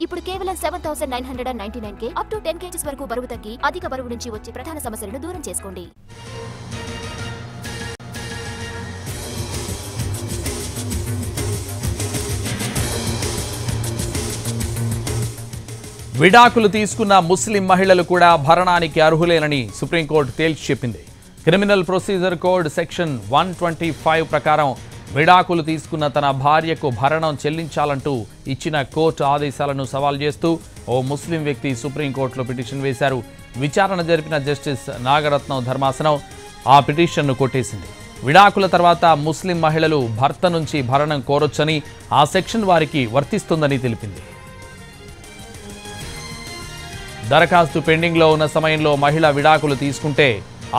ఇప్పుడు కేవలం 7999కే up to 10 kgs వరకు బరువు తగ్గి అధిక బరువు నుంచి వచ్చే ప్రధాన సమస్యలను దూరం చేసుకోండి. విడాకులు తీసుకున్న ముస్లిం మహిళలు కూడా భరణానికి అర్హులేనని సుప్రీంకోర్టు తేల్చి చెప్పింది. క్రిమినల్ ప్రొసీజర్ కోడ్ సెక్షన్ 125 ప్రకారం విడాకులు తీసుకున్న తన భార్యకు భరణం చెల్లించాలంటూ ఇచ్చిన కోర్టు ఆదేశాలను సవాల్ చేస్తూ ఓ ముస్లిం వ్యక్తి సుప్రీంకోర్టులో పిటిషన్ వేశారు. విచారణ జరిపిన జస్టిస్ నాగరత్నం ధర్మాసనం ఆ పిటిషన్ను కొట్టేసింది. విడాకుల తర్వాత ముస్లిం మహిళలు భర్త నుంచి భరణం కోరొచ్చని, ఆ సెక్షన్ వారికి వర్తిస్తుందని తెలిపింది. దరఖాస్తు పెండింగ్లో ఉన్న సమయంలో మహిళ విడాకులు తీసుకుంటే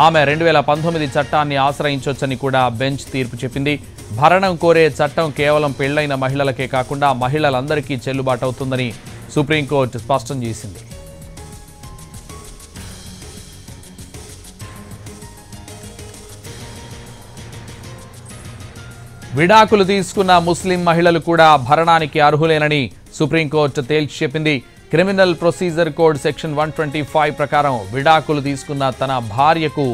ఆమె 2019 చట్టాన్ని ఆశ్రయించొచ్చని కూడా బెంచ్ తీర్పు చెప్పింది. భరణం కోరే చట్టం కేవలం పెళ్లైన మహిళలకే కాకుండా మహిళలందరికీ చెల్లుబాటు అవుతుందని సుప్రీంకోర్టు స్పష్టం చేసింది. విడాకులు తీసుకున్న ముస్లిం మహిళలు కూడా భరణానికి అర్హులేనని సుప్రీంకోర్టు తేల్చి చెప్పింది. క్రిమినల్ ప్రొసీజర్ కోడ్ సెక్షన్ 125 ప్రకారం విడాకులు తీసుకున్న తన భార్యకు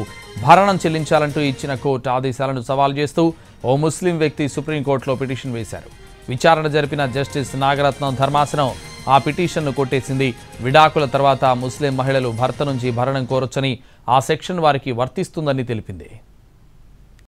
భరణం చెల్లించాలంటూ ఇచ్చిన కోర్టు ఆదేశాలను సవాల్ చేస్తూ ఓ ముస్లిం వ్యక్తి సుప్రీంకోర్టులో పిటిషన్ వేశారు. విచారణ జరిపిన జస్టిస్ నాగరత్నం ధర్మాసనం ఆ పిటిషన్ను కొట్టేసింది. విడాకుల తర్వాత ముస్లిం మహిళలు భర్త నుంచి భరణం కోరొచ్చని, ఆ సెక్షన్ వారికి వర్తిస్తుందని తెలిపింది.